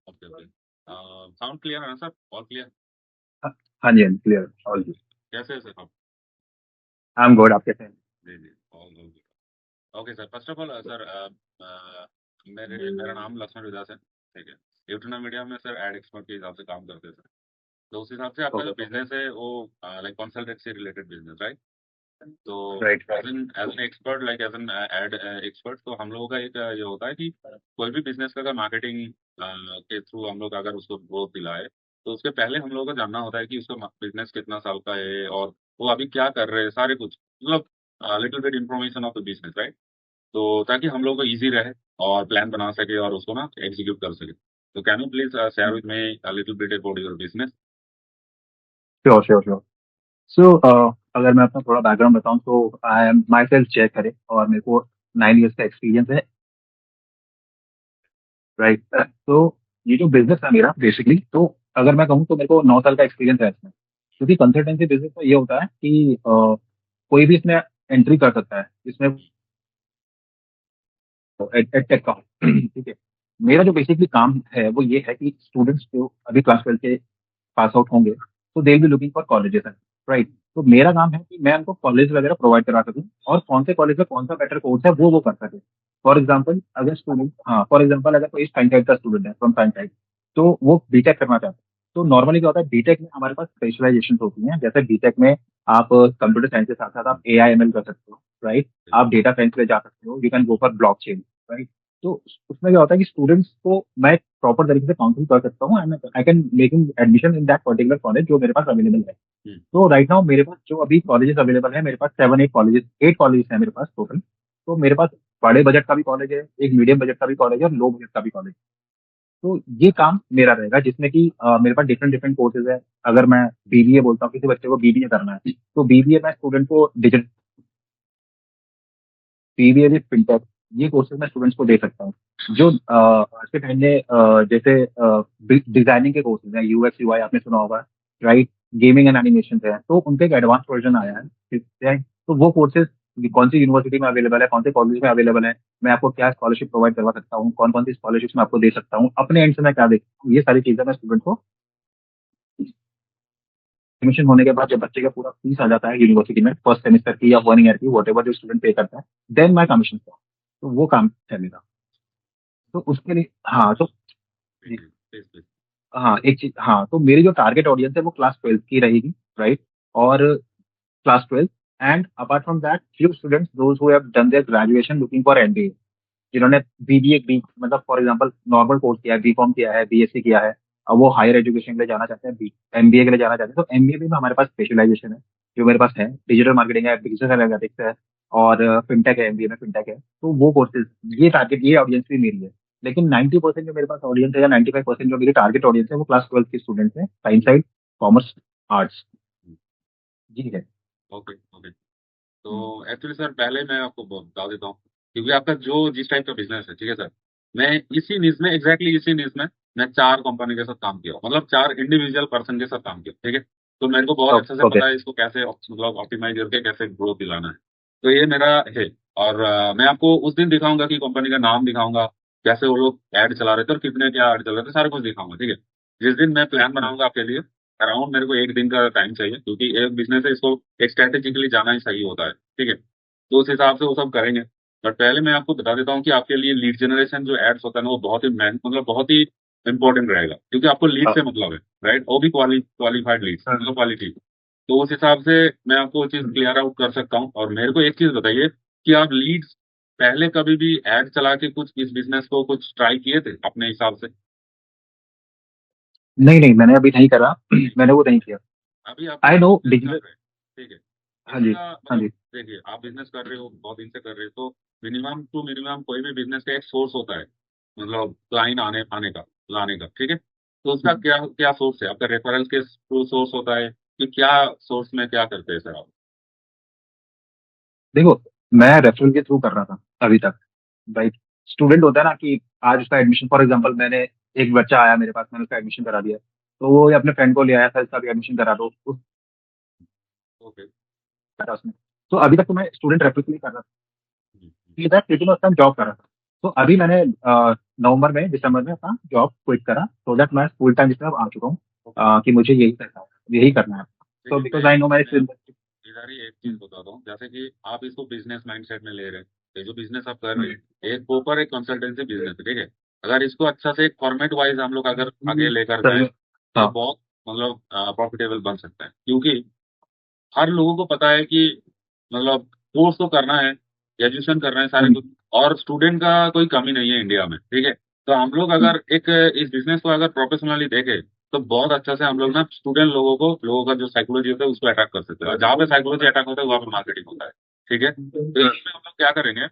Okay okay. Sound clear है ना sir? All clear? हाँ हाँ जी, हाँ जी, क्लियर ऑल जी। कैसे है सर आप? आई एम गुड, आप कैसे हैं? जी जी, all all good. Okay sir, first of all sir, मेरा नाम लक्ष्मण विदास है, ठीक है। यूट्यूब मीडिया में सर एड एक्सपर्ट के हिसाब से काम करते हैं सर। तो उस हिसाब से आपका ओके, जो बिजनेस है वो like consultancy related business, right? तो right. As an expert, like as an ad expert, तो हम लोगों का एक ये होता है कि कोई भी बिजनेस का अगर मार्केटिंग के थ्रू हम लोग अगर उसको ग्रोथ दिलाए, तो उसके पहले हम लोगों को जानना होता है कि उसका बिजनेस कितना साल का है और वो अभी क्या कर रहे हैं, सारे कुछ मतलब little bit information of the business, right? तो ताकि हम लोग को इजी रहे और प्लान बना सके और उसको ना एग्जीक्यूट कर सके। तो can you please share with me a little bit about your business? Sure sure sure. So अगर मैं अपना थोड़ा बैकग्राउंड बताऊं तो I am myself check करे और मेरे को 9 इयर्स का एक्सपीरियंस है। राइट। तो ये जो बिजनेस है मेरा बेसिकली, तो अगर मैं कहूँ तो मेरे को 9 साल का एक्सपीरियंस है इसमें। क्योंकि कंसल्टेंसी बिजनेस में ये होता है कि कोई भी इसमें एंट्री कर सकता है इसमें, एडटेक का। ठीक है। मेरा जो बेसिकली काम है वो ये है कि स्टूडेंट्स जो अभी क्लास 12 के पास आउट होंगे तो they will be looking for colleges, right. तो मेरा काम है कि मैं उनको कॉलेज वगैरह प्रोवाइड करा सकूं और कौन से कॉलेज में कौन सा बेटर कोर्स है वो कर सके। फॉर एग्जाम्पल अगर स्टूडेंट, हाँ फॉर एग्जाम्पल अगर कोई साइंस साइड का स्टूडेंट है फ्रॉम साइंस साइड, तो वो बीटेक करना चाहता है। तो नॉर्मली क्या होता है, बीटेक में हमारे पास स्पेशलाइजेशन होती हैं। जैसे बीटेक में आप कंप्यूटर साइंस के साथ साथ आप ए आई एम एल कर सकते हो, राइट। आप डेटा साइंस पे जा सकते हो, you can go for block chain, right. तो उसमें क्या होता है कि स्टूडेंट्स को मैं प्रॉपर तरीके से काउंसिल कर सकता हूँ and I can making admission in that particular college जो मेरे पास अवेलेबल है। हम्म। तो राइट नाउ मेरे पास जो अभी कॉलेजेस अवेलेबल है, मेरे पास 7 8 कॉलेजेस, 8 कॉलेजेस है मेरे पास टोटल। तो मेरे पास बड़े बजट का भी कॉलेज है, एक मीडियम बजट का भी कॉलेज है और लो बजट का भी कॉलेज। तो ये काम मेरा रहेगा जिसमें कि मेरे पास डिफरेंट डिफरेंट कोर्सेज है। अगर मैं बीबीए बोलता हूँ, किसी बच्चे को बीबीए करना है तो बीबीए में स्टूडेंट को डिजिटल, बीबीए विद फिनटेक, ये कोर्सेज मैं स्टूडेंट्स को दे सकता हूँ। जो आज के टाइम में जैसे डिजाइनिंग के कोर्सेज हैं, यूएक्स यूआई आपने सुना होगा, राइट। गेमिंग एंड एनिमेशन है, तो उनका एक एडवांस वर्जन आया है, ठीक है। तो वो कोर्सेज कौन सी यूनिवर्सिटी में अवेलेबल है, कौन से कॉलेज में अवेलेबल है, मैं आपको क्या स्कॉलरशिप प्रोवाइड करवा सकता हूँ, कौन कौन सी स्कॉलरशिप मैं आपको दे सकता हूँ, अपने एंड से मैं क्या दे सकता हूँ, ये सारी चीजें मैं स्टूडेंट को एडमिशन होने के बाद जब बच्चे का पूरा फीस आ जाता है यूनिवर्सिटी में, फर्स्ट सेमेस्टर की या 1 ईयर की, वट एवर जो स्टूडेंट पे करता है, देन माई कमीशन। तो वो काम है मेरा। तो उसके लिए हाँ तो जी, प्लीज प्लीज। हाँ एक चीज, हाँ तो मेरी जो टारगेट ऑडियंस है वो क्लास 12 की रहेगी, राइट। और class 12 and apart from that few students those who have done their graduation looking for MBA, जिन्होंने बीबीए बी मतलब फॉर एग्जांपल नॉर्मल कोर्स किया है, बीकॉम किया है, बीएससी किया है, अब वो हायर एजुकेशन के लिए जाना चाहते हैं, एमबीए के लिए जाना चाहते हैं। तो एमबीए में हमारे पास स्पेशलाइजेशन है जो मेरे पास है, डिजिटल मार्केटिंग है, बिजनेस एनालिटिक्स है और फिनटेक है, एमबीए में फिनटेक है। तो वो कोर्सेज, ये टारगेट, ये ऑडियंस भी मेरी है। लेकिन 90% जो मेरे पास ऑडियंस है या 95% जो मेरी टारगेट ऑडियंस है वो क्लास 12 के स्टूडेंट्स है, साइंस साइड, कॉमर्स, आर्ट्स। जी है। Okay okay. तो हम्म, एक्चुअली सर, पहले मैं आपको बता देता हूँ, क्योंकि आपका जो जिस टाइप का बिजनेस है, ठीक है सर, मैं इसी नीज में, एग्जैक्टली इसी नीज में मैं 4 कंपनी के साथ काम किया हूँ, मतलब 4 इंडिविजुअल पर्सन के साथ काम किया, ठीक है। तो मेरे को बहुत अच्छे से ओके। पता है इसको कैसे मतलब ऑप्टिमाइज करके कैसे ग्रोथ दिलाना है। तो ये मेरा है। और मैं आपको उस दिन दिखाऊंगा कि कंपनी का नाम दिखाऊंगा, कैसे वो लोग ऐड चला रहे थे और कितने क्या ऐड चल रहे थे, सारा कुछ दिखाऊंगा, ठीक है। जिस दिन मैं प्लान बनाऊंगा आपके लिए, अराउंड मेरे को 1 दिन का टाइम चाहिए, क्योंकि एक बिजनेस है, इसको एक स्ट्रेटेजिकली जाना ही सही होता है, ठीक है। तो उस हिसाब से वो सब करेंगे। बट पहले मैं आपको बता देता हूँ कि आपके लिए लीड जनरेशन जो एड्स होता है ना, वो बहुत ही मतलब बहुत ही इंपॉर्टेंट रहेगा, क्योंकि आपको लीड हाँ से मतलब है, राइट? वो भी क्वालिफाइड लीड, हाँ। मतलब क्वालिटी। तो उस हिसाब से मैं आपको वो चीज क्लियर आउट कर सकता हूँ। और मेरे को एक चीज बताइए कि आप लीड्स पहले कभी भी एड चला के कुछ इस बिजनेस को कुछ ट्राई किए थे अपने हिसाब से? नहीं नहीं, मैंने अभी नहीं करा। नहीं मैंने किया। वो नहीं किया। अभी आप आई जैसे नो बिजनेस कर डिजिटल। रहे हैं, ठीक है, हाँ जी, इसका हाँ मतलब जी। देखिए, आप बिजनेस कर रहे हो, बहुत दिन से कर रहे हो, तो मिनिमम टू मिनिमम कोई भी बिजनेस का एक सोर्स होता है, मतलब क्लाइंट आने आने का, लाने का, ठीक है। तो उसका हम्म। क्या क्या सोर्स है आपका? रेफरल के थ्रू सोर्स होता है कि क्या सोर्स में क्या करते हैं सर आप? देखो, मैं रेफरल के थ्रू कर रहा था अभी तक, राइट। स्टूडेंट होता है ना कि आज उसका एडमिशन, फॉर एग्जांपल मैंने, एक बच्चा आया मेरे पास, मैंने उसका एडमिशन करा दिया, तो वो ये अपने फ्रेंड को ले आया था, इसका भी एडमिशन करा दो उस ओके। उसमें। तो अभी तक तो मैं स्टूडेंट रेफरल के लिए कर रहा था। हम्म, सी दैट क्योंकि मैं उस टाइम जॉब कर रहा था। तो अभी मैंने नवंबर में दिसंबर में अपना जॉब क्विट करा, सो दैट मैं फुल टाइम इस तरफ आ चुका हूँ, ओके। कि मुझे यही करना है। ठीक तो है, बिकॉज आई नो माई मैं फील्ड। आपको इधर ही एक चीज बताता हूँ, जैसे कि आप इसको बिजनेस माइंडसेट में ले रहे हैं। ये जो बिजनेस आप कर रहे हैं, एक प्रॉपर एक कंसल्टेंसी बिजनेस है, ठीक है। अगर इसको अच्छा से एक फॉर्मेट वाइज हम लोग अगर आगे लेकर सही जाए, में। ये हाँ। बहुत मतलब प्रॉफिटेबल बन सकता है, क्योंकि हर लोगों को पता है कि मतलब कोर्स तो करना है, ग्रेजुएशन करना है सारे हम्म, कुछ, और स्टूडेंट का कोई कमी नहीं है इंडिया में, ठीक है। तो हम लोग अगर एक इस बिजनेस को अगर प्रोफेशनली देखें, तो बहुत अच्छा से हम लोग ना स्टूडेंट लोगों का जो साइकोलॉजी होता है उसको अटैक कर सकते हैं, और जहाँ पे साइकोलॉजी अटैक होता है वहाँ पे मार्केटिंग होता है, ठीक है। तो इसमें हम लोग क्या करेंगे,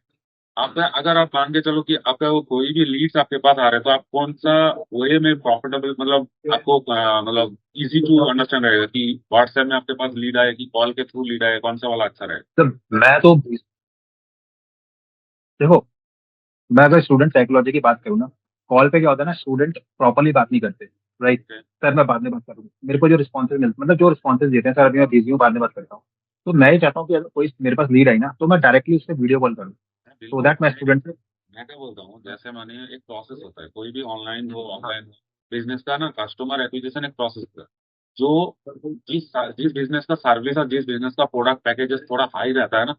आपका अगर आप मान के चलो कि आपका वो कोई भी लीड्स आपके पास आ रहे हैं, तो आप कौन सा वे में प्रॉफिटेबल, मतलब आपको मतलब इजी टू अंडरस्टैंड रहेगा कि व्हाट्सएप में आपके पास लीड आए कि कॉल के थ्रू लीड आए, कौन सा वाला अच्छा रहेगा। तो मैं तो देखो, मैं अगर स्टूडेंट साइकोलॉजी की बात करूँ ना, कॉल पे क्या होता है ना, स्टूडेंट प्रॉपरली बात नहीं करते। राइट। ठीक है। सर मैं बाद में बात करूँगा, मेरे को जो रिस्पॉन्सेज मिलते, मतलब जो रिस्पॉन्सेज देते हैं, सर अभी मैं बिजी हूँ, बाद में बात करता हूँ। तो मैं ये चाहता हूँ कि अगर कोई मेरे पास लीड आई ना, तो मैं डायरेक्टली उससे वीडियो कॉल करूँ, सो बिल्कुल, दैट मैं स्टूडेंट से। मैं क्या बोलता हूँ, जैसे मानिए एक प्रोसेस होता है, कोई भी ऑनलाइन हो ऑफलाइन हो, बिजनेस का ना कस्टमर एक्विजिशन एक प्रोसेस होता है। जो जिस जिस बिजनेस का सर्विस और जिस बिजनेस का प्रोडक्ट पैकेजेस थोड़ा हाई रहता है ना,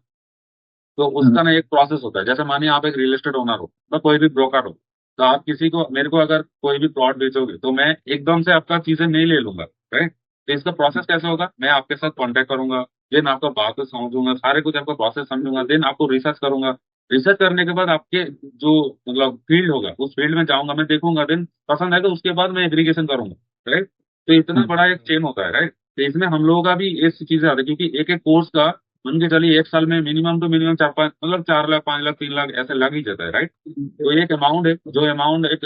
तो हम्म, उसका ना एक प्रोसेस होता है। जैसे मानिए आप एक रियल एस्टेट ओनर हो, या कोई भी ब्रोकर हो, तो आप किसी को, मेरे को अगर कोई भी प्लॉट बेचोगे, तो मैं एकदम से आपका चीजें नहीं ले लूंगा, राइट। तो इसका प्रोसेस कैसे होगा, मैं आपके साथ कांटेक्ट करूंगा, देन आपका बात को समझूंगा, सारे कुछ आपका प्रोसेस समझूंगा, देन आपको रिसर्च करूंगा। रिसर्च करने के बाद आपके जो मतलब फील्ड होगा, उस फील्ड में जाऊंगा, मैं देखूंगा, देन पसंद आएगा, उसके बाद मैं एग्रीगेशन करूंगा, राइट। तो इतना हम्म, बड़ा एक चेन होता है, राइट। तो इसमें हम लोगों का भी ये चीजें आती है, क्योंकि एक एक कोर्स का मान के चलिए एक साल में मिनिमम टू मिनिमम 4-5, मतलब 4 लाख, 5 लाख, 3 लाख ऐसे लग ही जाता है, राइट। तो ये एक अमाउंट है, जो अमाउंट एक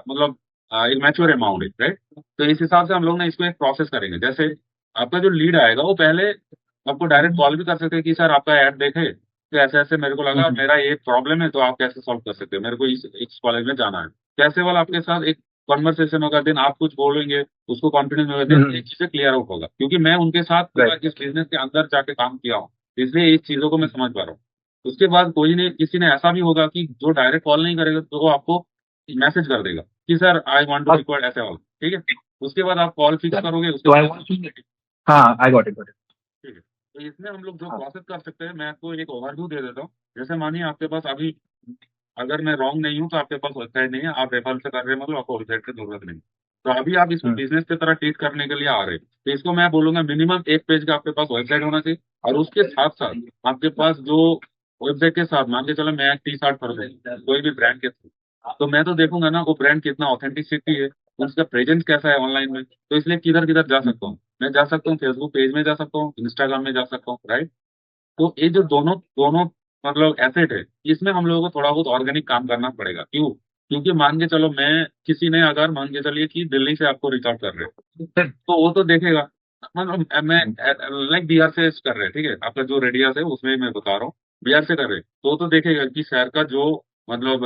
मतलब एक मैच्योर अमाउंट है, राइट। तो इस हिसाब से हम लोग ना इसको एक प्रोसेस करेंगे। जैसे आपका जो लीड आएगा, वो पहले आपको डायरेक्ट कॉल भी कर सकते हैं कि सर आपका ऐड देखे, तो ऐसे ऐसे मेरे को लगा, हम्म, मेरा ये प्रॉब्लम है, तो आप कैसे सॉल्व कर सकते हैं, मेरे को इस कॉलेज में जाना है, कैसे वाला आपके साथ एक कॉन्वर्सेशन होगा, देन आप कुछ बोलेंगे, उसको कॉन्फिडेंस होगा, देन ये चीजें क्लियर आउट होगा, क्योंकि मैं उनके साथ पूरा राइट। इस बिजनेस के अंदर जाके काम किया हूँ, इसलिए इस चीजों को मैं समझ पा रहा हूँ। उसके बाद कोई ने किसी ने ऐसा भी होगा कि जो डायरेक्ट कॉल नहीं करेगा, तो वो आपको मैसेज कर देगा कि सर आई वांट टू अब रिकॉर्ड ऐसे वाला, ठीक है। उसके बाद आप कॉल फिक्स करोगे, उसके तो आई बाद वांट टू। हाँ, आई गॉट इट। ठीक है। तो इसमें हम लोग जो हाँ। प्रोसेस कर सकते हैं, मैं आपको एक ओवरव्यू दे देता हूँ। जैसे मानिए आपके पास अभी, अगर मैं रॉन्ग नहीं हूँ, तो आपके पास वेबसाइट नहीं है, आप रेफर से कर रहे हैं, मतलब आपको वेबसाइट की जरूरत नहीं। तो अभी आप इसको हम्म, बिजनेस की तरह ट्रीट करने के लिए आ रहे हैं, तो इसको मैं बोलूंगा मिनिमम एक पेज का आपके पास वेबसाइट होना चाहिए, और उसके साथ साथ आपके पास जो वेबसाइट के साथ, मान के चलो मैं टी शर्ट खरीदूँ कोई भी ब्रांड के थ्रू, तो मैं तो देखूंगा ना वो ब्रांड कितना ऑथेंटिसिटी है, उसका प्रेजेंस कैसा है ऑनलाइन में। तो इसलिए किधर किधर जा सकता हूँ, मैं जा सकता हूँ फेसबुक पेज में, जा सकता हूँ इंस्टाग्राम में, जा सकता हूँ, राइट। तो ये जो दोनों दोनों मतलब एसेट है, इसमें हम लोगों को थोड़ा बहुत ऑर्गेनिक काम करना पड़ेगा। क्यों? क्योंकि मान के चलो मैं, किसी ने अगर मान के चलिए कि दिल्ली से आपको रिच आउट कर रहे हैं, तो वो तो देखेगा, मतलब मैं लाइक बिहार से कर रहे हैं, ठीक है, आपका जो रेडियस है उसमें मैं बता रहा हूँ, बिहार से कर रहे हैं, तो वो तो देखेगा कि शहर का जो मतलब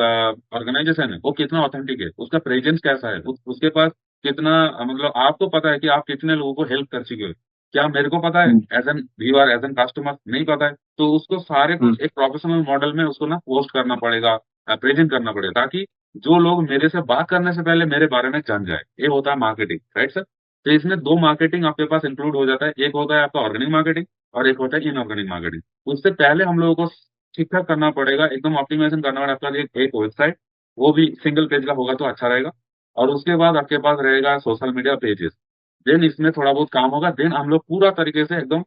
ऑर्गेनाइजेशन है वो कितना ऑथेंटिक है, उसका प्रेजेंस कैसा है, उसके पास कितना मतलब आपको पता है कि आप कितने लोगों को हेल्प कर चुके हो। क्या मेरे को पता है, hmm, as an viewer, as an customer नहीं पता है। तो उसको सारे हम्म, कुछ एक प्रोफेशनल मॉडल में उसको ना पोस्ट करना पड़ेगा, प्रेजेंट करना पड़ेगा, ताकि जो लोग मेरे से बात करने से पहले मेरे बारे में जान जाए। ये होता है मार्केटिंग, राइट सर। तो इसमें दो मार्केटिंग आपके पास इंक्लूड हो जाता है, एक होता है आपका ऑर्गेनिक मार्केटिंग, और एक होता है इनऑर्गेनिक मार्केटिंग। उससे पहले हम लोगों को ठीक ठाक करना पड़ेगा, एकदम ऑप्टिमाइजेशन करना पड़ेगा आपका एक वेबसाइट, वो भी सिंगल पेज का होगा तो अच्छा रहेगा। और उसके बाद आपके पास रहेगा सोशल मीडिया पेजेस, देन इसमें थोड़ा बहुत काम होगा, देन हम लोग पूरा तरीके से एकदम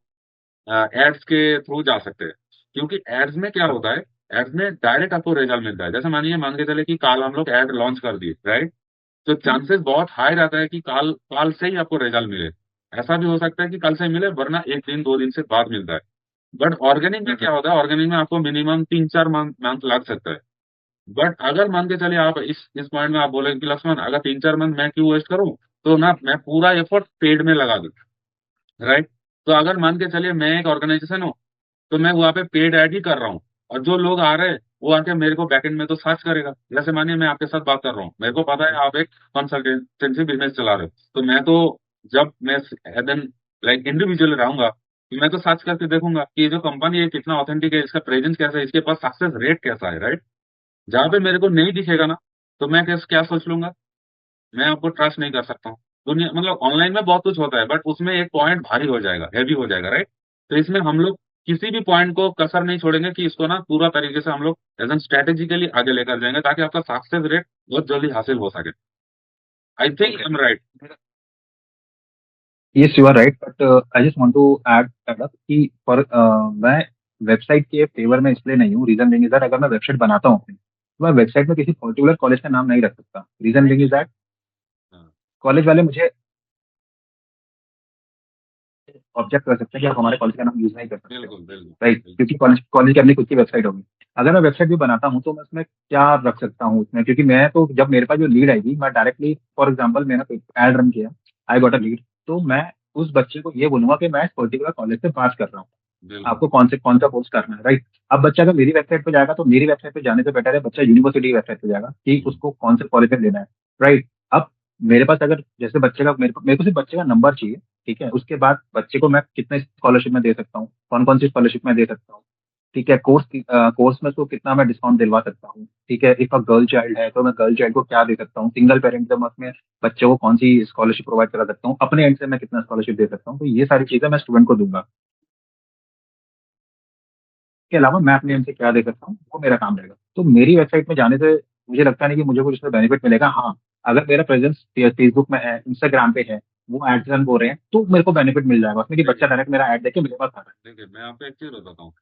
एड्स के थ्रू जा सकते हैं। क्योंकि एड्स में क्या होता है, एड्स में डायरेक्ट आपको रिजल्ट मिलता है। जैसे मानिए मान के चले कि कल हम लोग एड लॉन्च कर दिए, राइट। तो चांसेस बहुत हाई रहता है कि कल कल से ही आपको रिजल्ट मिले। ऐसा भी हो सकता है कि कल से मिले, वरना एक दिन दो दिन से बाद मिलता है। बट ऑर्गेनिक में क्या होता है, ऑर्गेनिक में आपको मिनिमम 3-4 मंथ लग सकता है। बट अगर मान के चलिए आप इस पॉइंट में आप बोले कि लक्ष्मण अगर 3-4 मंथ मैं क्यों वेस्ट करूं, तो ना मैं पूरा एफर्ट पेड में लगा दूं, राइट। तो अगर मान के चलिए मैं एक ऑर्गेनाइजेशन हूँ, तो मैं वहाँ पे पेड ऐड ही कर रहा हूँ, और जो लोग आ रहे हैं वो आके मेरे को बैकएंड में तो सर्च करेगा। जैसे मानिए मैं आपके साथ बात कर रहा हूँ, मेरे को पता है आप एक कंसल्टेंसी बिजनेस चला रहे हो, तो मैं तो जब मैं एज एन लाइक इंडिविजुअल रहूंगा, मैं तो सर्च करके देखूंगा कि ये जो कंपनी है कितना ऑथेंटिक है, इसका प्रेजेंस कैसा है, इसके पास सक्सेस रेट कैसा है, राइट। जहां पे मेरे को नहीं दिखेगा ना, तो मैं क्या क्या सोच लूंगा, मैं आपको ट्रस्ट नहीं कर सकता हूँ। दुनिया मतलब ऑनलाइन में बहुत कुछ होता है, बट उसमें एक पॉइंट भारी हो जाएगा, हैवी हो जाएगा, राइट। तो इसमें हम लोग किसी भी पॉइंट को कसर नहीं छोड़ेंगे कि इसको ना पूरा तरीके से हम लोग एज एन स्ट्रेटेजिकली आगे लेकर जाएंगे, ताकि आपका सक्सेस रेट बहुत जल्दी हासिल हो सके। I think I am right. Yes you are right, but I just want to add up कि पर मैं वेबसाइट के फेवर में इसलिए नहीं हूँ। रीजन बिंग इज दैट अगर मैं वेबसाइट बनाता हूँ अपनी, तो मैं वेबसाइट में किसी पर्टिकुलर कॉलेज का नाम नहीं रख सकता। रीजन बिंग इज दैट हाँ, कॉलेज वाले मुझे ऑब्जेक्ट कर सकते हैं कि आप हमारे कॉलेज का नाम यूज नहीं कर सकते हो, बिल्कुल बिल्कुल राइट, बिल्कुल। क्योंकि कॉलेज कॉलेज की अपनी खुद की वेबसाइट होगी। अगर मैं वेबसाइट भी बनाता हूँ तो मैं उसमें क्या रख सकता हूँ उसमें, क्योंकि मैं तो जब मेरे पास जो लीड आएगी मैं डायरेक्टली, फॉर एग्जाम्पल मैंने एड रन किया, आई गॉट अ लीड, तो मैं उस बच्चे को ये बोलूंगा कि मैं इस पर्टिकुलर कॉलेज से पास कर रहा हूँ, बिल्कुल आपको कौन सा कोर्स करना है, राइट। अब बच्चा अगर मेरी वेबसाइट पे जाएगा तो मेरी वेबसाइट पे जाने से बेटर है बच्चा यूनिवर्सिटी की वेबसाइट पे जाएगा कि हम्म, उसको कौन से कॉलेज में लेना है, राइट। अब मेरे पास अगर जैसे बच्चे का मेरे को सिर्फ बच्चे का नंबर चाहिए, ठीक है। उसके बाद बच्चे को मैं कितने स्कॉलरशिप में दे सकता हूँ, कौन सी स्कॉलरशिप में दे सकता हूँ, ठीक है। कोर्स में उसको कितना मैं डिस्काउंट दिलवा सकता हूँ, ठीक है। इफ अ गर्ल चाइल्ड है तो मैं गर्ल चाइल्ड को क्या दे सकता हूँ, सिंगल पेरेंट है मैं उसमें बच्चे को कौन सी स्कॉलरशिप प्रोवाइड करा सकता हूँ, अपने एंड से मैं कितना स्कॉलरशिप दे सकता हूँ, तो ये सारी चीजें मैं स्टूडेंट को दूंगा। के अलावा मैं अपने एंड से क्या दे सकता हूँ वो मेरा काम रहेगा। तो मेरी वेबसाइट में जाने से मुझे लगता नहीं कि मुझे कुछ इसमें बेनिफिट मिलेगा। हाँ, अगर मेरा प्रेजेंस फेसबुक में है, इंस्टाग्राम पे है, वो एड्स रन हो रहे हैं, तो मेरे को बेनिफिट मिल जाएगा उसमें कि बच्चा देखिए डायरेक्ट मेरा एड देख के मेरे पास आ रहा देखिए, मैं आपको एक चीज बताता हूँ।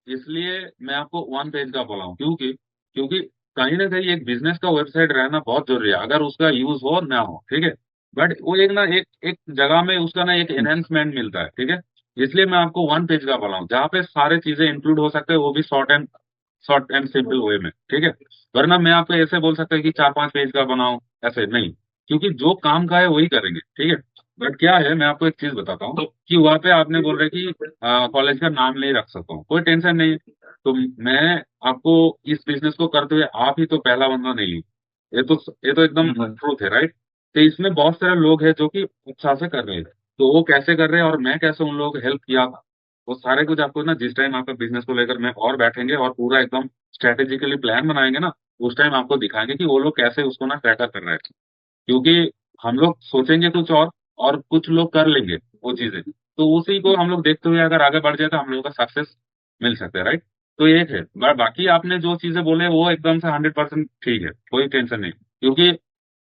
इसलिए मैं आपको वन पेज का बोला हूँ, क्योंकि क्योंकि कहीं ना कहीं एक बिजनेस का वेबसाइट रहना बहुत जरूरी है, अगर उसका यूज हो ना हो, ठीक है। बट वो एक ना एक एक जगह में उसका ना एक है। एनहेंसमेंट मिलता है, ठीक है। इसलिए मैं आपको वन पेज का बोला हूँ, जहाँ पे सारे चीजें इंक्लूड हो सकते हैं, वो भी शॉर्ट एंड सिंपल वे में, ठीक है। वरना मैं आपको ऐसे बोल सकता हूँ कि 4-5 पेज का बनाओ, ऐसे नहीं। क्योंकि जो काम का है वही करेंगे, ठीक है। बट क्या है, मैं आपको एक चीज बताता हूँ कि वहाँ पे आपने बोल रहे कि कॉलेज का नाम नहीं रख सकता हूँ, कोई टेंशन नहीं है। तो मैं आपको इस बिजनेस को करते हुए आप ही तो पहला बंदा नहीं हूँ। ये तो एकदम हम्म। ट्रूथ है, राइट। तो इसमें बहुत सारे लोग हैं जो कि उत्साह से कर रहे हैं। तो वो कैसे कर रहे हैं और मैं कैसे उन लोगों को हेल्प किया, वो सारे कुछ आपको ना, जिस टाइम आपका बिजनेस को लेकर मैं और बैठेंगे और पूरा एकदम स्ट्रेटेजिकली प्लान बनाएंगे ना, उस टाइम आपको दिखाएंगे कि वो लोग कैसे उसको ना ट्रैकर कर रहे हैं। क्योंकि हम लोग सोचेंगे कुछ और कुछ लोग कर लेंगे वो चीजें, तो उसी को हम लोग देखते हुए अगर आगे बढ़ जाए तो हम लोगों का सक्सेस मिल सकता है, राइट। तो एक है, बाकी आपने जो चीजें बोले वो एकदम से 100% ठीक है, कोई टेंशन नहीं। क्योंकि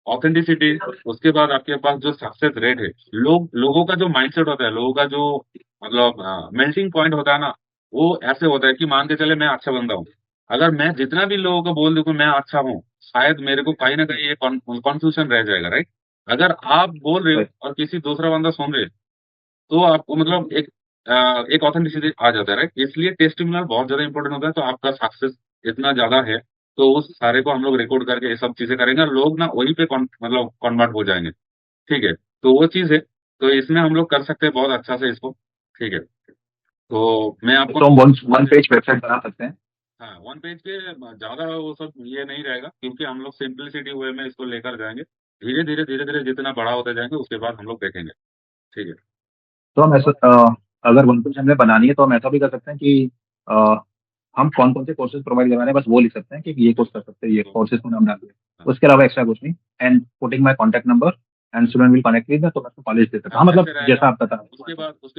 ऑथेंटिसिटी, उसके बाद आपके पास जो सक्सेस रेट है, लोगों का जो माइंडसेट होता है, लोगों का जो मतलब मेल्टिंग पॉइंट होता है ना, वो ऐसे होता है कि मान के चले मैं अच्छा बंदा हूँ, अगर मैं जितना भी लोगों को बोल दूं कि मैं अच्छा हूँ, शायद मेरे को कहीं ना कहीं ये कॉन्फ्यूजन रह जाएगा, राइट। अगर आप बोल रहे हो राइट। और किसी दूसरा बंदा सुन रहे, तो आपको मतलब एक ऑथेंटिसिटी आ जाता है, राइट। इसलिए टेस्टिमोनियल बहुत ज्यादा इंपॉर्टेंट होता है। तो आपका सक्सेस इतना ज्यादा है, तो उस सारे को हम लोग रिकॉर्ड करके ये सब चीजें करेंगे और लोग ना वहीं पे मतलब कन्वर्ट हो जाएंगे, ठीक है। तो वो चीज है, तो इसमें हम लोग कर सकते हैं बहुत अच्छा से इसको, ठीक है। तो मैं आपको तो हम वन वन पेज वेबसाइट बना सकते हैं। हाँ, वन पेज के ज्यादा वो सब ये नहीं रहेगा, क्योंकि हम लोग सिंपलिसिटी वे में इसको लेकर जाएंगे। धीरे धीरे जितना बड़ा होते जाएंगे उसके बाद हम लोग देखेंगे, ठीक है। तो हम ऐसा अगर वन पेज हमें बनानी है तो हम ऐसा भी कर सकते हैं कि अ, हम कौन से कोर्सेज प्रोवाइड करवाने हैं बस वो लिख सकते हैं कि ये कोर्स कर सकते हैं, ये तो कोर्सेज को नाम डाल दिया, हाँ, उसके अलावा एक्स्ट्रा कुछ नहीं। And putting my contact number and student will connect with, तो मैं उसको कॉलेज दे सकता हाँ, हूँ। हाँ, ऐसे मतलब रहेगा। जैसा आप बता उसके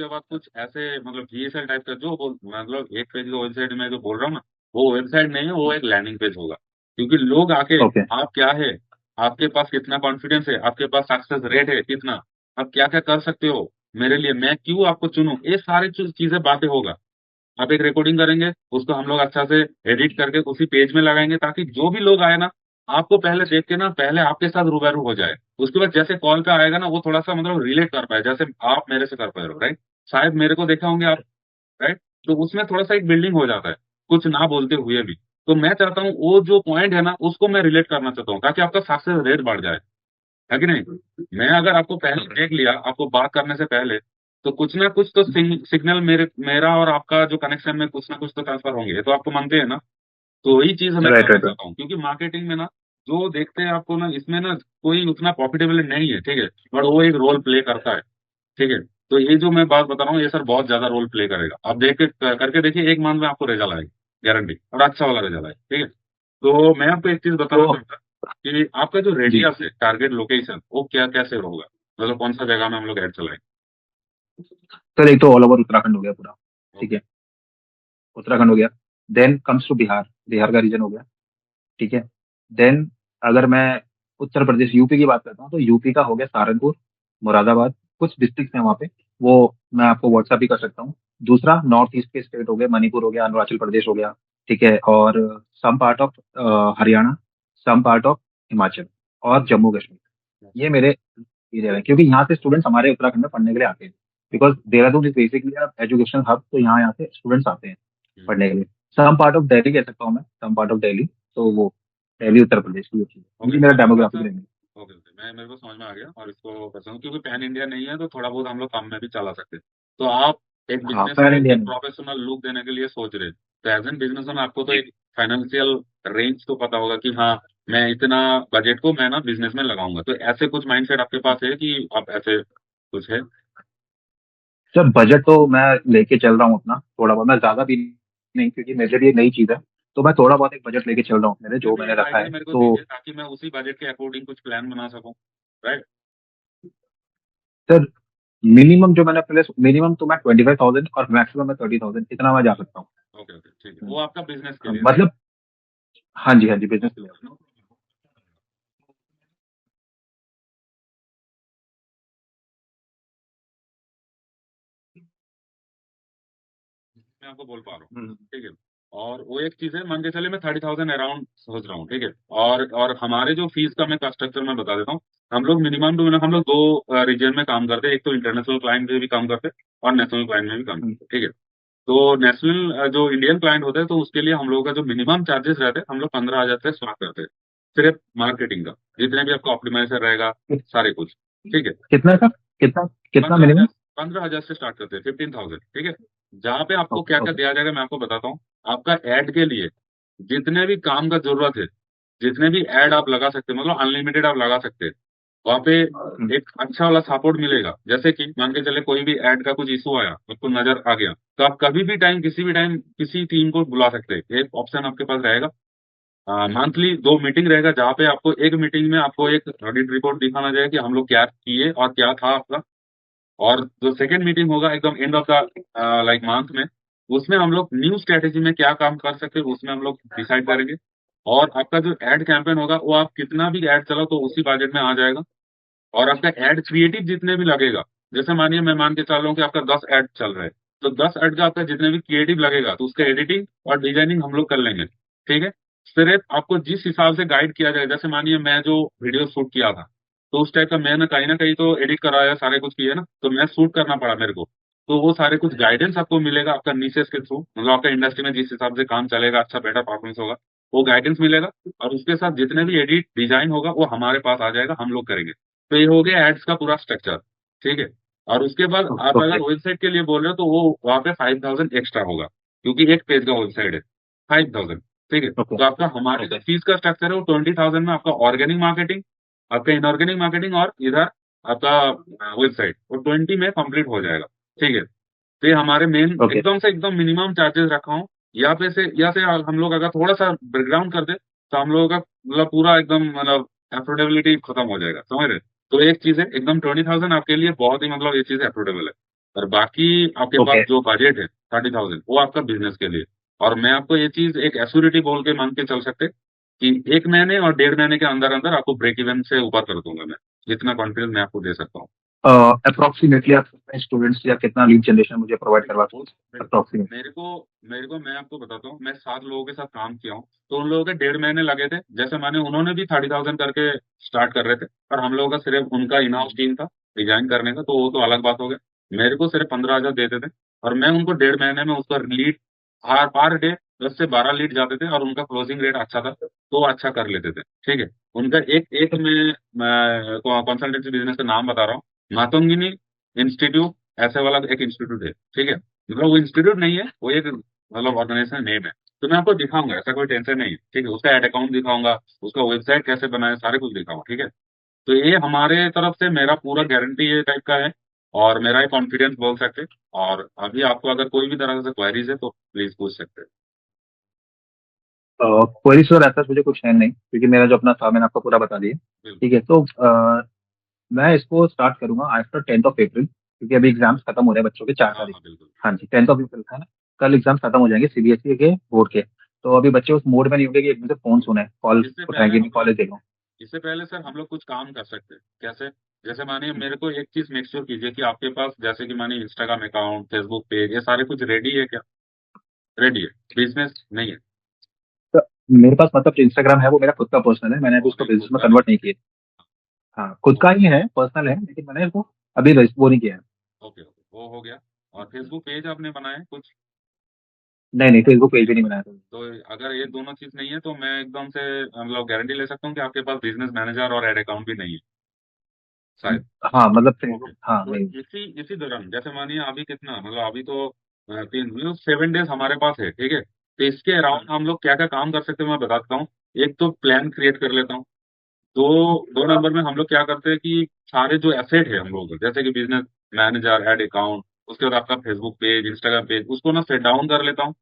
बाद कुछ ऐसे मतलब जीएसएल टाइप का जो मतलब एक पेज का वेबसाइट में जो बोल रहा हूँ ना, वो वेबसाइट नहीं है, वो एक लैंडिंग पेज होगा। क्योंकि लोग आके, ओके। आप क्या है, आपके पास कितना कॉन्फिडेंस है, आपके पास सक्सेस रेट है कितना, आप क्या क्या कर सकते हो मेरे लिए, मैं क्यों आपको चुनूं, ये सारी चीजें बातें होगा। आप एक रिकॉर्डिंग करेंगे, उसको हम लोग अच्छा से एडिट करके उसी पेज में लगाएंगे, ताकि जो भी लोग आए ना, आपको पहले देख के ना पहले आपके साथ रूबरू हो जाए। उसके बाद जैसे कॉल पे आएगा ना, वो थोड़ा सा मतलब रिलेट कर पाए, जैसे आप मेरे से कर पाए हो, राइट। शायद मेरे को देखा होंगे आप, राइट। तो उसमें थोड़ा सा एक बिल्डिंग हो जाता है, कुछ ना बोलते हुए भी। तो मैं चाहता हूँ वो जो पॉइंट है ना, उसको मैं रिलेट करना चाहता हूँ, ताकि आपका सक्सेस रेट बढ़ जाए, है कि नहीं। मैं अगर आपको पहले देख लिया, आपको बात करने से पहले, तो कुछ ना कुछ तो सिग्नल मेरा और आपका जो कनेक्शन में कुछ ना कुछ तो ट्रांसफर होंगे, ये तो आपको मानते हैं ना। तो वही चीज मैं राइट, करना राइट, राइट। चाहता हूँ, क्योंकि मार्केटिंग में ना, जो देखते हैं आपको ना, इसमें ना कोई उतना प्रॉफिटेबल नहीं है, ठीक है। बट वो एक रोल प्ले करता है, ठीक है। तो ये जो मैं बात बता रहा हूँ, ये सर बहुत ज्यादा रोल प्ले करेगा। आप देख के करके देखिए, 1 मंथ में आपको रिजल्ट आएगा, गारंटी, और अच्छा वाला रिजल्ट आएगा, ठीक है। तो मैं आपको एक चीज बताना तो चाहूंगा कि आपका जो जी रेडियस है, टारगेट लोकेशन, वो क्या कैसे होगा, मतलब कौन सा जगह में हम लोग ऐड चलाएंगे। सर, एक तो ऑल ओवर उत्तराखंड हो गया पूरा। ठीक ओके। है, उत्तराखंड हो गया। Then comes to Bihar, Bihar का रीजन हो गया। ठीक है। देन अगर मैं उत्तर प्रदेश यूपी की बात करता हूँ, तो यूपी का हो गया सहारनपुर, मुरादाबाद, कुछ डिस्ट्रिक्ट हैं वहाँ पे, वो मैं आपको व्हाट्सअप भी कर सकता हूँ। दूसरा नॉर्थ ईस्ट के स्टेट हो गए, मणिपुर हो गया, अरुणाचल प्रदेश हो गया। ठीक है। और some part of Haryana, some part of Himachal, और जम्मू कश्मीर। ये मेरे एरिया है, क्योंकि यहाँ से स्टूडेंट्स हमारे उत्तराखंड में पढ़ने के लिए आते हैं। Because Dehradun is basically education hub, तो यहाँ से स्टूडेंट्स आते हैं हम्म, पढ़ने के लिए। सम पार्ट ऑफ दिल्ली कह सकता हूँ मैं, सम पार्ट ऑफ दिल्ली। तो वो दिल्ली उत्तर प्रदेश की ये चीज है। ओके ये मेरा सर, थोड़ा सा। डेमोग्राफिक रहेंगे। ओके ओके, मैं मेरे को समझ में आ गया, और इसको कर सकूँ क्योंकि पैन इंडिया नहीं है, तो थोड़ा बहुत हम लोग काम में भी चला सकते हैं। तो आप एक हाँ, बिजनेस पैन को इंडिया एक में। प्रोफेशनल लुक देने के लिए सोच रहे हैं, तो एज एन बिजनेसमैन आपको तो जी। एक फाइनेंशियल रेंज तो पता होगा कि हाँ, मैं इतना बजट को मैं ना बिजनेस में लगाऊंगा। तो ऐसे कुछ माइंडसेट आपके पास है कि आप ऐसे कुछ है। सर, बजट तो मैं लेके चल रहा हूँ अपना थोड़ा बहुत, मैं ज्यादा भी नहीं, क्योंकि मेरे लिए नई चीज है। तो मैं थोड़ा बहुत एक बजट लेके चल रहा हूँ मेरे, फिर जो भी मैंने एक रखा आइडिया है। मेरे को तो दीजिए ताकि मैं उसी बजट के अकॉर्डिंग कुछ प्लान बना सकूं, राइट। सर, मिनिमम जो मैंने प्लेस, मिनिमम तो मैं 25,000 और मैक्सिमम मैं 30,000, इतना मैं जा सकता हूँ। ओके ओके, ठीक है, हम्म, वो आपका बिजनेस के हाँ, लिए, राइट। मतलब हाँ जी, हाँ जी, बिजनेस के ओके लिए। Okay, no problem. मैं आपको बोल पा रहा हूँ, हम्म, ठीक है। और वो एक चीज है, मान के चलिए मैं 30,000 अराउंड सोच रहा हूँ, ठीक है। और हमारे जो फीस का मैं स्ट्रक्चर में बता देता हूँ। हम लोग मिनिमम टू मिनिमम हम लोग दो रीजन में काम करते हैं, एक तो इंटरनेशनल क्लाइंट में भी काम करते हैं, और नेशनल क्लाइंट में भी काम हम्म, करते हैं, ठीक है। तो नेशनल जो इंडियन क्लाइंट होते हैं, तो उसके लिए हम लोगों का जो मिनिमम चार्जेस रहते हैं, हम लोग 15,000 से स्टार्ट करते हैं, सिर्फ मार्केटिंग का, जितने भी आपका ऑप्टिमाइजर रहेगा, सारे कुछ, ठीक है। कितना का, कितना कितना 15,000, मिनिमम? 15,000 से स्टार्ट करते हैं, 15,000, ठीक है। जहाँ पे आपको ओके, क्या क्या ओके। दिया जाएगा मैं आपको बताता हूँ। आपका एड के लिए जितने भी काम का जरूरत है, जितने भी एड आप लगा सकते हैं, मतलब अनलिमिटेड आप लगा सकते हैं। वहाँ पे हम्म, एक अच्छा वाला सपोर्ट मिलेगा। जैसे कि मान के चले कोई भी एड का कुछ इशू आया, आपको नजर आ गया, तो आप कभी भी टाइम, किसी भी टाइम, किसी टीम को बुला सकते हैं। एक ऑप्शन आपके पास रहेगा, मंथली 2 मीटिंग रहेगा, जहाँ पे आपको एक मीटिंग में आपको एक ऑडिट रिपोर्ट दिखाना जाएगा कि हम लोग क्या किए और क्या था आपका। और जो सेकेंड मीटिंग होगा एकदम end of the like month में, उसमें हम लोग न्यू स्ट्रेटेजी में क्या काम कर सकते हैं, उसमें हम लोग डिसाइड करेंगे। और आपका जो एड कैंपेन होगा, वो आप कितना भी एड चलाओ तो उसी बजट में आ जाएगा। और आपका एड क्रिएटिव जितने भी लगेगा, जैसे मानिए मैं मान के चल रहा हूँ कि आपका 10 एड चल रहा है, तो 10 एड का आपका जितने भी क्रिएटिव लगेगा, तो उसका एडिटिंग और डिजाइनिंग हम लोग कर लेंगे, ठीक है। सिर्फ आपको जिस हिसाब से गाइड किया जाए, जैसे मानिए मैं जो वीडियो शूट किया था, तो उस टाइप का मैंने कहीं ना कहीं तो एडिट कराया, सारे कुछ किया ना, तो मैं शूट करना पड़ा मेरे को। तो वो सारे कुछ गाइडेंस आपको मिलेगा आपका नीसेस के थ्रू, मतलब आपका इंडस्ट्री में जिस हिसाब से काम चलेगा, अच्छा बेटर परफॉर्मेंस होगा, वो गाइडेंस मिलेगा। और उसके साथ जितने भी एडिट डिजाइन होगा, वो हमारे पास आ जाएगा, हम लोग करेंगे। तो ये हो गया एड्स का पूरा स्ट्रक्चर, ठीक है। और उसके बाद आप ओके, अगर वेबसाइट के लिए बोल रहे हो, तो वो वहाँ पे 5,000 एक्स्ट्रा होगा, क्योंकि एक पेज का वेबसाइट है, 5,000, ठीक है। ओके, तो आपका हमारे जो ओके, फीस का स्ट्रक्चर है, वो 20,000 में आपका ऑर्गेनिक मार्केटिंग, आपका इनऑर्गेनिक मार्केटिंग, और इधर आपका वेबसाइट, वो 20 में कंप्लीट हो जाएगा, ठीक है। तो ये हमारे मेन ओके, एकदम से एकदम मिनिमम चार्जेस रखा हूँ। या से हम लोग अगर थोड़ा सा ब्रेकडाउन कर दे, तो हम लोगों का मतलब पूरा एकदम मतलब अफोर्डेबिलिटी खत्म हो जाएगा, समझ रहे। तो एक चीज है, एकदम 20,000 आपके लिए बहुत ही मतलब ये चीज अफोर्डेबल है। और बाकी आपके पास ओके, जो बजट है 30,000, वो आपका बिजनेस के लिए। और मैं आपको ये चीज एक एश्योरिटी बोल के मान के चल सकते कि 1 महीने और 1.5 महीने के अंदर अंदर आपको ब्रेक इवन से ऊपर कर दूंगा मैं। इतना कॉन्फिडेंस मैं आपको दे सकता हूँ। अप्रोक्सीमेटली आप स्टूडेंट्स या कितना लीड जनरेशन मुझे प्रोवाइड करवा वो सकते, अप्रोक्सीमेट? मेरे को मैं आपको बताता हूँ, मैं 7 लोगों के साथ काम किया हूँ, तो उन लोगों के 1.5 महीने लगे थे। जैसे माने उन्होंने भी 30,000 करके स्टार्ट कर रहे थे, और हम लोगों का सिर्फ उनका इन हाउस टीम था डिजाइन करने का, तो वो तो अलग बात हो गया। मेरे को सिर्फ 15,000 देते थे, और मैं उनको 1.5 महीने में उसका लीड, पर डे 10 से 12 लीड जाते थे, और उनका क्लोजिंग रेट अच्छा था, तो वो अच्छा कर लेते थे, ठीक है। उनका एक एक मैं कंसल्टेंसी बिजनेस का नाम बता रहा हूँ, मातंगिनी इंस्टीट्यूट, ऐसे वाला एक इंस्टीट्यूट है, ठीक है। मतलब वो इंस्टीट्यूट नहीं है, वो एक मतलब ऑर्गेनाइजेशन नेम है। तो मैं आपको दिखाऊंगा, ऐसा कोई टेंशन नहीं है, ठीक है। उसका एड अकाउंट दिखाऊंगा, उसका वेबसाइट कैसे बनाए, सारे कुछ दिखाऊंगा, ठीक है। तो ये हमारे तरफ से मेरा पूरा गारंटी ये टाइप का है और मेरा ही कॉन्फिडेंस बोल सकते हैं। और अभी आपको अगर कोई भी तरह से क्वेरीज है तो प्लीज पूछ सकते हैं। क्वेरी सर ऐसा मुझे कुछ है नहीं, क्योंकि मेरा जो अपना था मैंने आपको पूरा बता दिया। बिल्कुल। ठीक है, तो मैं इसको स्टार्ट करूंगा आफ्टर 10 अप्रैल, क्योंकि अभी एग्जाम्स खत्म हो रहे हैं बच्चों के 4 तारीख। हाँ बिल्कुल। हाँ जी, 10 अप्रैल था ना, कल एग्जाम्स खत्म हो जाएंगे सीबीएसई के बोर्ड के। तो अभी बच्चे उस मोड में नहीं होंगे कि एक दूसरे फोन सुने, कॉल इससे पहले उठाएंगे नहीं, हम लोग कॉलेज देखो। इससे पहले सर हम लोग कुछ काम कर सकते हैं। कैसे? जैसे मानिए मेरे को एक चीज मेक श्योर कीजिए कि आपके पास जैसे कि मानिए इंस्टाग्राम अकाउंट, फेसबुक पेज, ये सारे कुछ रेडी है क्या? रेडी है, बिजनेस नहीं है? तो मेरे पास मतलब जो इंस्टाग्राम है वो मेरा खुद का पर्सनल है, मैंने अभी उसको नहीं, बिजनेस खुद में का नहीं। कन्वर्ट नहीं किया। हाँ, खुद का ही है, पर्सनल है, लेकिन मैंने इसको अभी वो नहीं किया है। ओके ओके, वो हो गया। और फेसबुक पेज आपने बनाया है कुछ? नहीं नहीं, फेसबुक पेज भी नहीं बनाया था। तो अगर ये दोनों चीज नहीं है तो मैं एकदम से मतलब गारंटी ले सकता हूँ कि आपके पास बिजनेस मैनेजर और एड अकाउंट भी नहीं है शायद। हाँ मतलब ओके, फेसबुक, हाँ तो नहीं। इसी इसी दौरान जैसे मानिए अभी कितना मतलब अभी तो 7 डेज हमारे पास है, ठीक है। तो इसके अराउंड हम लोग क्या क्या काम कर सकते हैं मैं बताता हूँ। एक तो प्लान क्रिएट कर लेता हूँ। दो दो नंबर में हम लोग क्या करते हैं कि सारे जो एसेट है हम लोगों के, जैसे कि बिजनेस मैनेजर, एड अकाउंट, उसके बाद आपका फेसबुक पेज, इंस्टाग्राम पेज, उसको ना सेट डाउन कर लेता हूँ।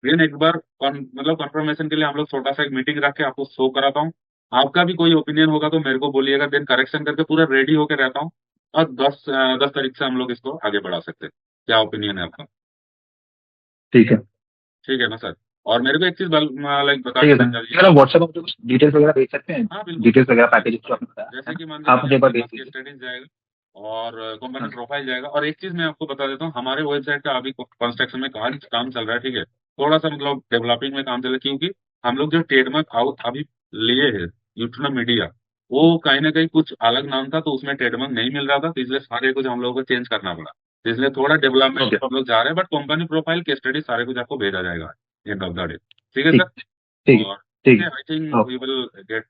फिर एक बार मतलब कंफर्मेशन के लिए हम लोग छोटा सा एक मीटिंग रख के आपको शो कराता हूँ। आपका भी कोई ओपिनियन होगा तो मेरे को बोलिएगा, देन करेक्शन करके पूरा रेडी होके रहता हूँ। और 10 तारीख से हम लोग इसको आगे बढ़ा सकते हैं। क्या ओपिनियन है आपका? ठीक है। ठीक है ना सर? और मेरे को एक चीज लाइक बता ठीक के है सर, समझा लीजिए। सर आप व्हाट्सएप पर कुछ डिटेल्स वगैरह भेज सकते हैं, हाँ बिल्कुल डिटेल्स बिल्कुल वगैरह बिल्कुल। पैकेज जो आपने बताया है जैसे ना, कि मान के आप चलिए मुझे एक बार आपके भेज पास केस दीजिए। स्टडीज जाएगा और कंपनी हाँ प्रोफाइल जाएगा। और एक चीज मैं आपको बता देता हूँ, हमारे वेबसाइट का अभी कंस्ट्रक्शन में काम काम चल रहा है, ठीक है। थोड़ा सा मतलब डेवलपिंग में काम चल रहा है, क्योंकि हम लोग जो ट्रेडमार्क आउट अभी लिए है यूट्यूब मीडिया, वो कहीं ना कहीं कुछ अलग नाम था तो उसमें ट्रेडमार्क नहीं मिल रहा था, तो इसलिए सारे कुछ हम लोगों को चेंज करना पड़ा। तो इसलिए थोड़ा डेवलपमेंट ओके। हम लोग जा रहे हैं, but company profile case study सारे कुछ आपको भेजा जाएगा एंड ऑफ द डे। ठीक है ठीक। सर? ठीक है। और ठीक ओके, है। I think we okay. Will gate